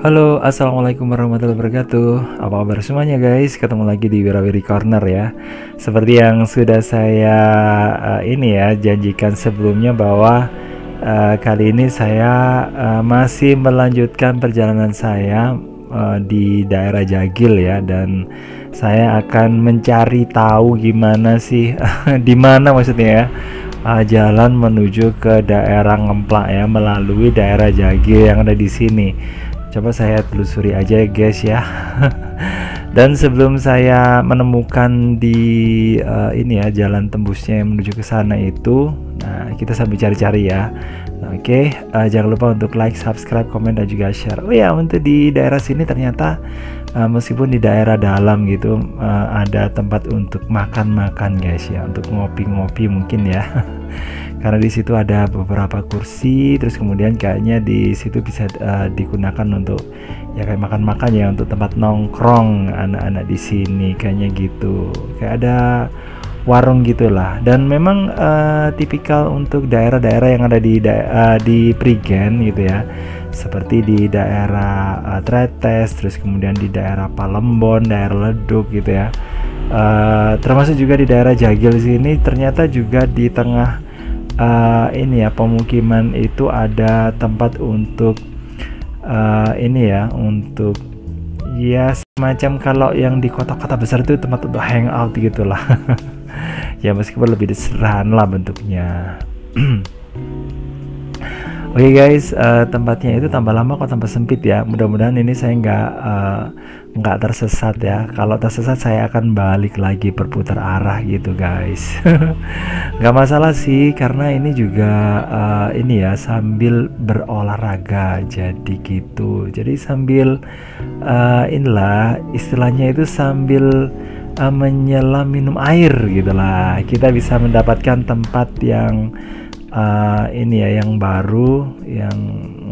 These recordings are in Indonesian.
Halo, assalamualaikum warahmatullahi wabarakatuh. Apa kabar semuanya guys? Ketemu lagi di Wirawiri Corner ya. Seperti yang sudah saya janjikan sebelumnya bahwa kali ini saya masih melanjutkan perjalanan saya di daerah Jagil ya, dan saya akan mencari tahu gimana sih di mana maksudnya ya, jalan menuju ke daerah Ngemplak ya, melalui daerah Jagil yang ada di sini. Coba saya telusuri aja ya guys ya. Dan sebelum saya menemukan di jalan tembusnya yang menuju ke sana itu, nah kita sambil cari-cari ya. Nah, oke, jangan lupa untuk like, subscribe, komen dan juga share. Oh ya, untuk di daerah sini ternyata meskipun di daerah dalam gitu, ada tempat untuk makan-makan guys ya, untuk ngopi-ngopi mungkin ya. Karena di situ ada beberapa kursi, terus kemudian kayaknya di situ bisa digunakan untuk ya kayak makan-makan ya, untuk tempat nongkrong anak-anak di sini kayaknya gitu. Kayak ada warung gitulah. Dan memang tipikal untuk daerah-daerah yang ada di Prigen gitu ya. Seperti di daerah Tretes, terus kemudian di daerah Palembon, daerah Leduk gitu ya. Termasuk juga di daerah Jagil sini ternyata juga di tengah pemukiman itu ada tempat untuk untuk ya semacam kalau yang di kota-kota besar itu tempat untuk hangout gitulah. Ya meskipun lebih sederhana lah bentuknya. Oke guys, tempatnya itu tambah lama kok tambah sempit ya. Mudah-mudahan ini saya nggak tersesat ya. Kalau tersesat saya akan balik lagi berputar arah gitu guys. Nggak masalah sih, karena ini juga sambil berolahraga jadi gitu. Jadi sambil istilahnya itu sambil menyelam minum air gitulah. Kita bisa mendapatkan tempat yang yang baru, yang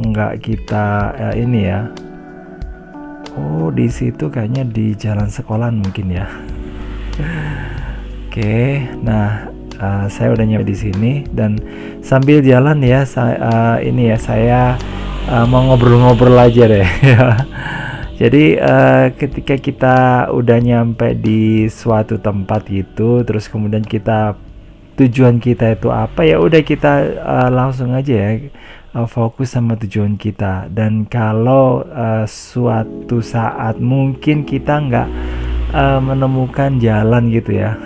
enggak kita oh di situ kayaknya di jalan sekolahan mungkin ya. Oke, nah saya udah nyampe di sini dan sambil jalan ya saya mau ngobrol-ngobrol aja deh. Jadi ketika kita udah nyampe di suatu tempat gitu, terus kemudian tujuan kita itu apa, ya udah kita langsung aja ya fokus sama tujuan kita. Dan kalau suatu saat mungkin kita nggak menemukan jalan gitu ya,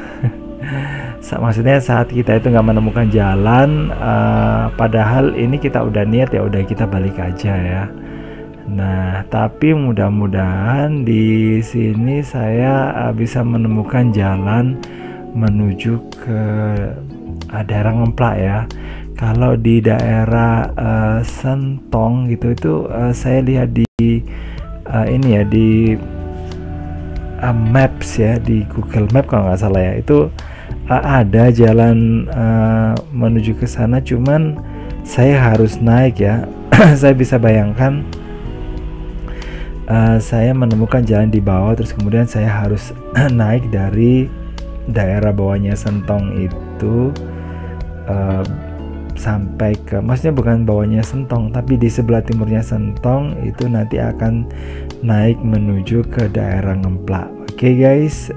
maksudnya saat kita itu nggak menemukan jalan, padahal ini kita udah niat, ya udah kita balik aja ya. Nah tapi mudah-mudahan di sini saya bisa menemukan jalan menuju ke daerah Ngemplak ya. Kalau di daerah Sentong gitu itu saya lihat di di Maps ya, di Google Map kalau nggak salah ya, itu ada jalan menuju ke sana, cuman saya harus naik ya. Saya bisa bayangkan saya menemukan jalan di bawah, terus kemudian saya harus naik dari daerah bawahnya Sentong itu sampai ke, maksudnya bukan bawahnya Sentong tapi di sebelah timurnya Sentong itu nanti akan naik menuju ke daerah Ngemplak. Oke guys,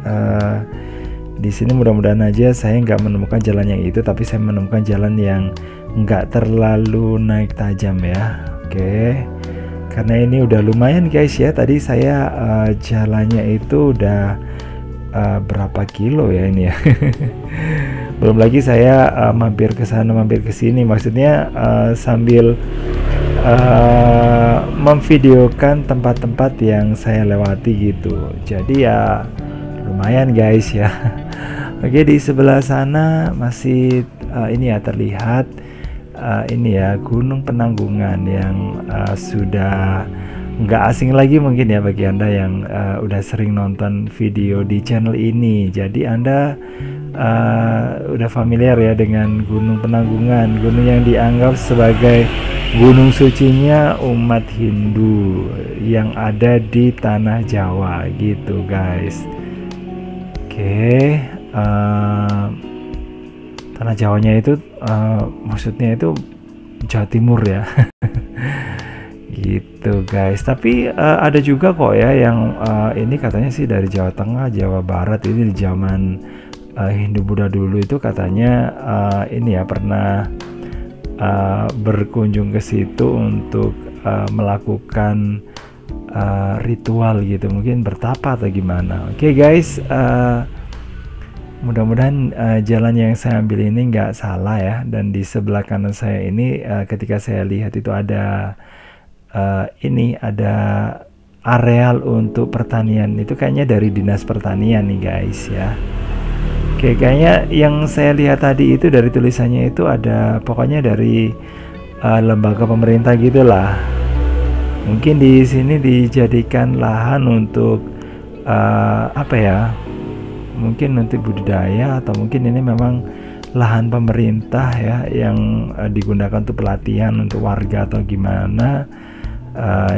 di sini mudah-mudahan aja saya nggak menemukan jalan yang itu, tapi saya menemukan jalan yang nggak terlalu naik tajam ya. Oke, karena ini udah lumayan guys ya, tadi saya jalannya itu udah berapa kilo ya ini ya. Belum lagi saya mampir ke sana mampir ke sini, maksudnya sambil memvideokan tempat-tempat yang saya lewati gitu. Jadi ya lumayan guys ya. Oke, di sebelah sana masih terlihat Gunung Penanggungan yang sudah nggak asing lagi mungkin ya bagi Anda yang udah sering nonton video di channel ini. Jadi Anda udah familiar ya dengan Gunung Penanggungan, gunung yang dianggap sebagai gunung sucinya umat Hindu yang ada di tanah Jawa gitu guys. Oke, tanah Jawanya itu maksudnya itu Jawa Timur ya. gitu guys. Tapi ada juga kok ya yang ini katanya sih dari Jawa Tengah, Jawa Barat. Ini di zaman Hindu Buddha dulu itu katanya ini ya pernah berkunjung ke situ untuk melakukan ritual gitu, mungkin bertapa atau gimana. Oke guys, mudah-mudahan jalan yang saya ambil ini nggak salah ya. Dan di sebelah kanan saya ini ketika saya lihat itu ada ini ada areal untuk pertanian, itu kayaknya dari dinas pertanian nih guys ya. Oke, kayaknya yang saya lihat tadi itu dari tulisannya itu ada pokoknya dari lembaga pemerintah gitulah. Mungkin di sini dijadikan lahan untuk apa ya? Mungkin nanti budidaya, atau mungkin ini memang lahan pemerintah ya yang digunakan untuk pelatihan untuk warga atau gimana.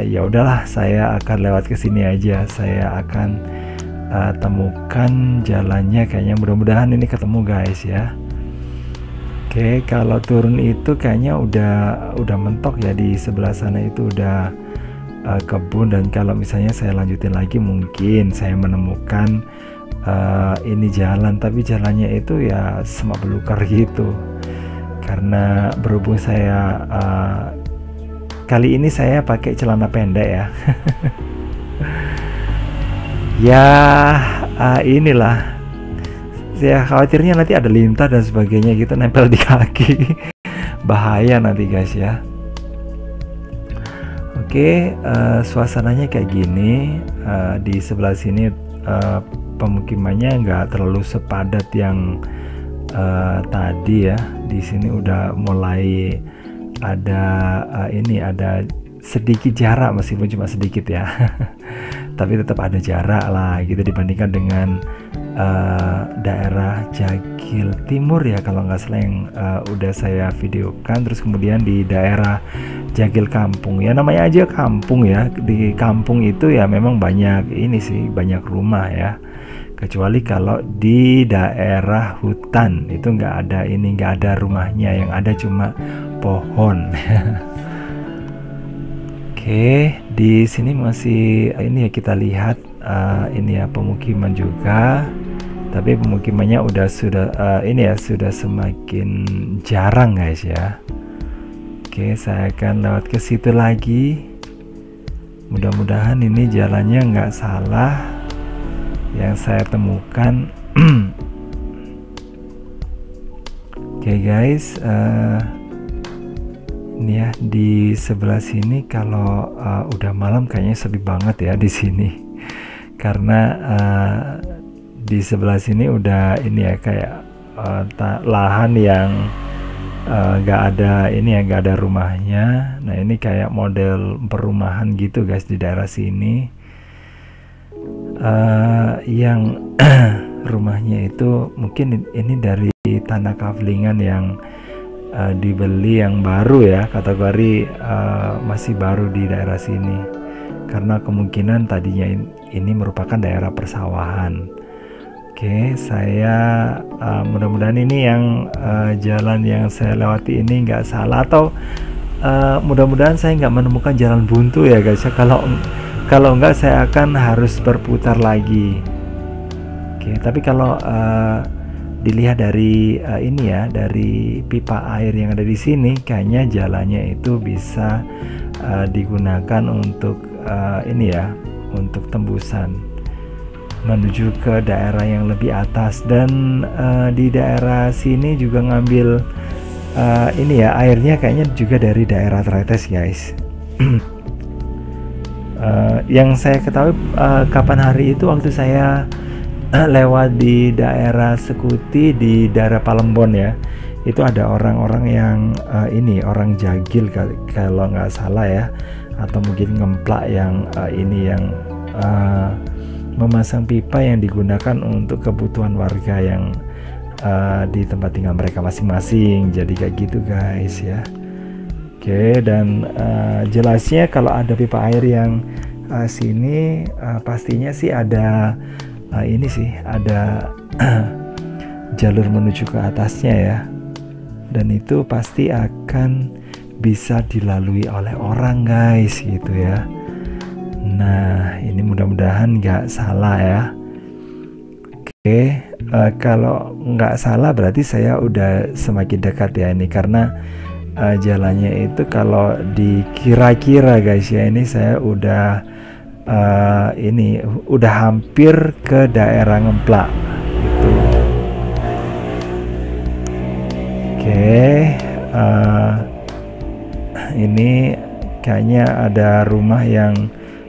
Ya udahlah, saya akan lewat ke sini aja. Saya akan temukan jalannya, kayaknya mudah-mudahan ini ketemu guys ya. Oke, kalau turun itu kayaknya udah mentok ya, di sebelah sana itu udah kebun. Dan kalau misalnya saya lanjutin lagi mungkin saya menemukan ini jalan, tapi jalannya itu ya semak belukar gitu. Karena berhubung saya kali ini saya pakai celana pendek ya. Ya inilah, saya khawatirnya nanti ada lintah dan sebagainya gitu nempel di kaki. Bahaya nanti guys ya. Oke, suasananya kayak gini. Di sebelah sini pemukimannya nggak terlalu sepadat yang tadi ya. Di sini udah mulai ada ini ada sedikit jarak, meskipun cuma sedikit ya. Tapi tetap ada jarak lah gitu dibandingkan dengan daerah Jagil Timur ya kalau nggak salah yang udah saya videokan. Terus kemudian di daerah Jagil Kampung, ya namanya aja kampung ya. Di kampung itu ya memang banyak ini sih, banyak rumah ya. Kecuali kalau di daerah hutan itu nggak ada ini, nggak ada rumahnya, yang ada cuma pohon. Oke, di sini masih ini ya, kita lihat ini ya pemukiman juga, tapi pemukimannya sudah ini ya sudah semakin jarang guys ya. Oke, saya akan lewat ke situ lagi. Mudah-mudahan ini jalannya nggak salah yang saya temukan. Oke guys, ini ya di sebelah sini kalau udah malam kayaknya sepi banget ya di sini. Karena di sebelah sini udah ini ya kayak lahan yang nggak ada ini ya, nggak ada rumahnya. Nah ini kayak model perumahan gitu guys di daerah sini. Yang rumahnya itu mungkin ini dari tanah kaflingan yang dibeli yang baru ya, kategori masih baru di daerah sini, karena kemungkinan tadinya ini merupakan daerah persawahan. Oke, saya mudah-mudahan ini yang jalan yang saya lewati ini nggak salah, atau mudah-mudahan saya nggak menemukan jalan buntu ya guys. Kalau enggak saya akan harus berputar lagi. Oke, tapi kalau dilihat dari ini ya, dari pipa air yang ada di sini, kayaknya jalannya itu bisa digunakan untuk ini ya, untuk tembusan menuju ke daerah yang lebih atas. Dan di daerah sini juga ngambil ini ya, airnya kayaknya juga dari daerah Tretes guys. Yang saya ketahui kapan hari itu waktu saya lewat di daerah Sekuti, di daerah Palembon ya, itu ada orang-orang yang ini orang Jagil kalau nggak salah ya, atau mungkin ngemplak yang ini yang memasang pipa yang digunakan untuk kebutuhan warga yang di tempat tinggal mereka masing-masing. Jadi kayak gitu guys ya. Oke, dan jelasnya kalau ada pipa air yang sini pastinya sih ada ini sih ada jalur menuju ke atasnya ya, dan itu pasti akan bisa dilalui oleh orang guys gitu ya. Nah ini mudah-mudahan nggak salah ya. Oke, kalau nggak salah berarti saya udah semakin dekat ya ini, karena jalannya itu kalau dikira-kira guys ya, ini saya udah ini udah hampir ke daerah Ngemplak gitu. Oke, ini kayaknya ada rumah yang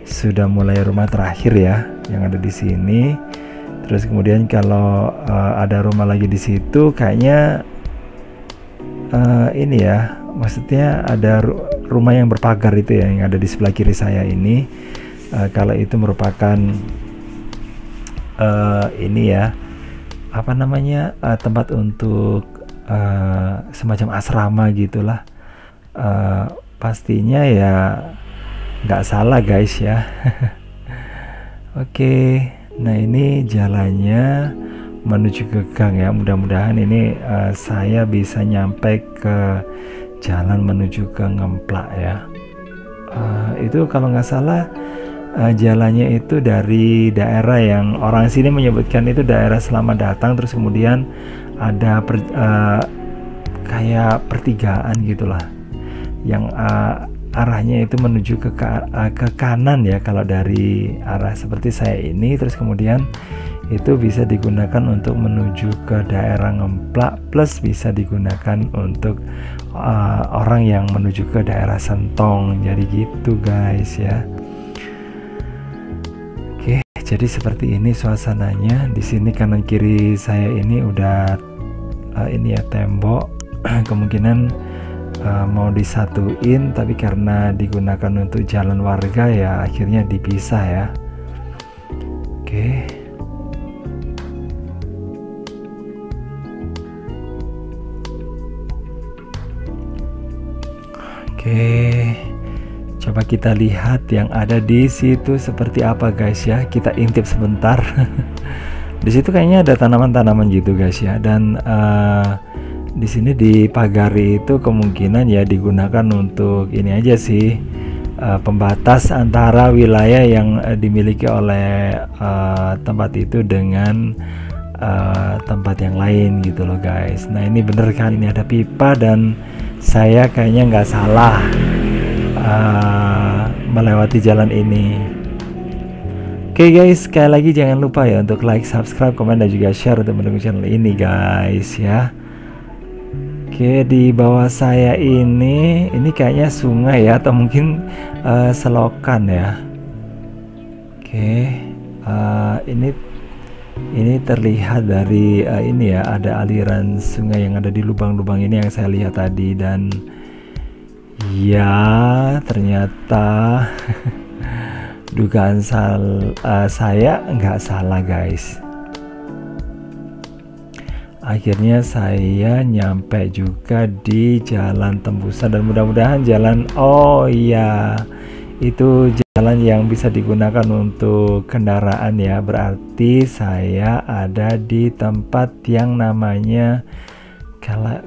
sudah mulai rumah terakhir ya yang ada di sini. Terus kemudian kalau ada rumah lagi di situ kayaknya ini ya, maksudnya ada rumah yang berpagar itu ya yang ada di sebelah kiri saya ini. Kalau itu merupakan ini ya, apa namanya, tempat untuk semacam asrama gitulah. Pastinya ya nggak salah guys ya. Oke, nah ini jalannya menuju ke gang ya. Mudah-mudahan ini saya bisa nyampe ke jalan menuju ke Ngemplak ya. Itu kalau nggak salah jalannya itu dari daerah yang orang sini menyebutkan itu daerah Selamat Datang, terus kemudian ada kayak pertigaan gitulah yang arahnya itu menuju ke kanan ya kalau dari arah seperti saya ini. Terus kemudian itu bisa digunakan untuk menuju ke daerah Ngemplak, plus bisa digunakan untuk orang yang menuju ke daerah Sentong. Jadi gitu guys ya. Oke, jadi seperti ini suasananya di sini. Kanan kiri saya ini udah ini ya tembok, kemungkinan mau disatuin, tapi karena digunakan untuk jalan warga ya akhirnya dipisah ya. Oke. Oke, coba kita lihat yang ada di situ seperti apa guys ya. Kita intip sebentar. Di situ kayaknya ada tanaman-tanaman gitu guys ya, dan di sini di pagari itu kemungkinan ya digunakan untuk ini aja sih, pembatas antara wilayah yang dimiliki oleh tempat itu dengan tempat yang lain gitu loh guys. Nah ini bener kan, ini ada pipa dan saya kayaknya nggak salah melewati jalan ini. Oke guys, sekali lagi jangan lupa ya untuk like, subscribe, komen, dan juga share untuk mendukung channel ini guys ya. Oke, di bawah saya ini kayaknya sungai ya, atau mungkin selokan ya. Oke, ini terlihat dari ini ya, ada aliran sungai yang ada di lubang-lubang ini yang saya lihat tadi, dan ya ternyata dugaan saya nggak salah guys. Akhirnya saya nyampe juga di jalan tembusan, dan mudah-mudahan jalan, oh iya, itu jalan yang bisa digunakan untuk kendaraan ya. Berarti saya ada di tempat yang namanya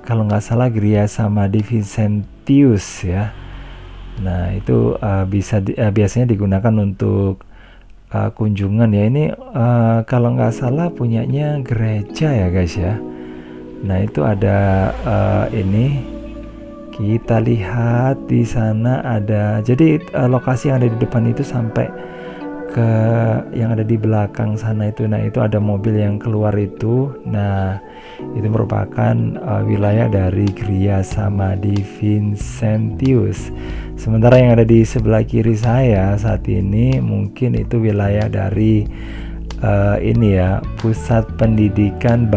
kalau nggak salah Gria Samadhi Vincentius ya. Nah itu biasanya digunakan untuk kunjungan ya. Ini kalau nggak salah punyanya gereja ya guys ya. Nah itu ada ini, kita lihat di sana ada, jadi lokasi yang ada di depan itu sampai ke yang ada di belakang sana itu. Nah itu ada mobil yang keluar itu. Nah itu merupakan wilayah dari Gria Samadhi Vincentius. Sementara yang ada di sebelah kiri saya saat ini mungkin itu wilayah dari ini ya, pusat pendidikan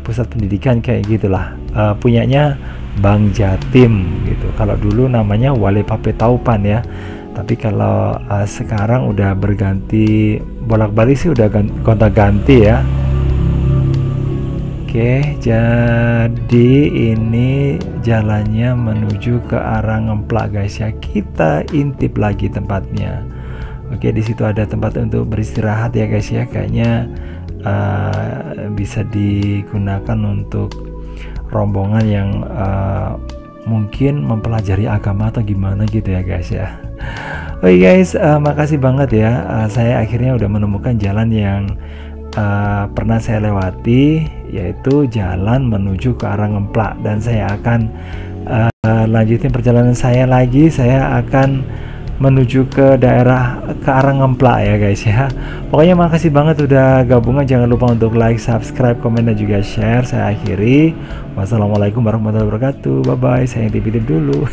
pusat pendidikan kayak gitulah, punyanya Bang Jatim gitu. Kalau dulu namanya Wali Pape Taupan ya, tapi kalau sekarang udah berganti, bolak-balik sih udah gonta-ganti ya. Oke, jadi ini jalannya menuju ke arah Ngemplak guys ya. Kita intip lagi tempatnya. Oke, di situ ada tempat untuk beristirahat ya guys ya. Kayaknya bisa digunakan untuk rombongan yang mungkin mempelajari agama atau gimana gitu ya guys ya. Oke guys, makasih banget ya. Saya akhirnya udah menemukan jalan yang pernah saya lewati, yaitu jalan menuju ke arah Ngemplak, dan saya akan lanjutin perjalanan saya lagi. Saya akan menuju ke daerah ke arah Ngemplak ya guys ya. Pokoknya makasih banget udah gabungan. Jangan lupa untuk like, subscribe, komen, dan juga share. Saya akhiri. Wassalamualaikum warahmatullahi wabarakatuh. Bye bye. Saya titip dulu.